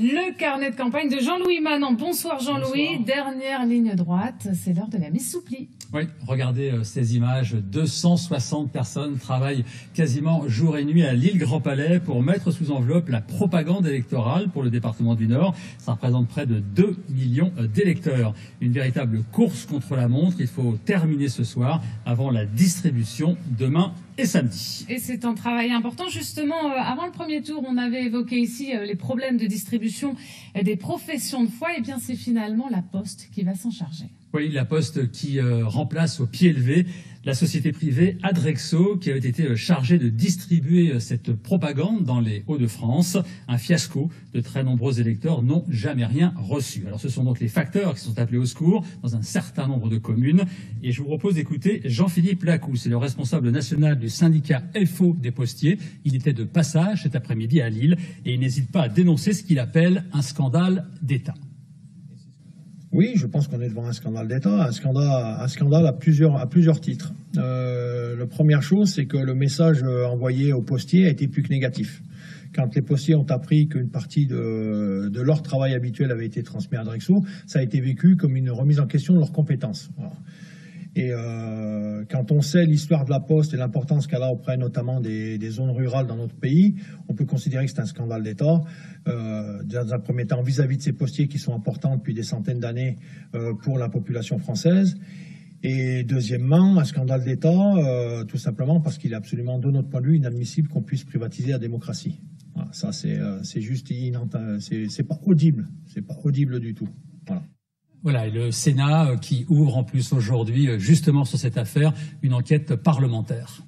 Le carnet de campagne de Jean-Louis Manant. Bonsoir Jean-Louis, dernière ligne droite, c'est l'heure de la mise sous pli. Oui, regardez ces images, 260 personnes travaillent quasiment jour et nuit à l'île Grand Palais pour mettre sous enveloppe la propagande électorale pour le département du Nord. Ça représente près de 2 millions d'électeurs. Une véritable course contre la montre, il faut terminer ce soir avant la distribution demain et samedi. Et c'est un travail important. Justement, avant le premier tour, on avait évoqué ici les problèmes de distribution des professions de foi. Et bien, c'est finalement la Poste qui va s'en charger. Oui, la Poste qui remplace au pied levé la société privée Adrexo qui avait été chargée de distribuer cette propagande dans les Hauts-de-France. Un fiasco. De très nombreux électeurs n'ont jamais rien reçu. Alors ce sont donc les facteurs qui sont appelés au secours dans un certain nombre de communes. Et je vous propose d'écouter Jean-Philippe Lacou. C'est le responsable national du syndicat FO des postiers. Il était de passage cet après-midi à Lille et il n'hésite pas à dénoncer ce qu'il appelle un scandale d'État. Oui, je pense qu'on est devant un scandale d'État, un scandale à plusieurs titres. La première chose, c'est que le message envoyé aux postiers a été plus que négatif. Quand les postiers ont appris qu'une partie de leur travail habituel avait été transmis à Adrexo, ça a été vécu comme une remise en question de leurs compétences. Voilà. Et quand on sait l'histoire de la Poste et l'importance qu'elle a auprès notamment des zones rurales dans notre pays, on peut considérer que c'est un scandale d'État. Dans un premier temps, vis-à-vis de ces postiers qui sont importants depuis des centaines d'années pour la population française. Et deuxièmement, un scandale d'État, tout simplement parce qu'il est absolument, de notre point de vue, inadmissible qu'on puisse privatiser la démocratie. Voilà, ça, c'est juste c'est pas audible. C'est pas audible du tout. Voilà. Voilà, et le Sénat qui ouvre en plus aujourd'hui, justement sur cette affaire, une enquête parlementaire.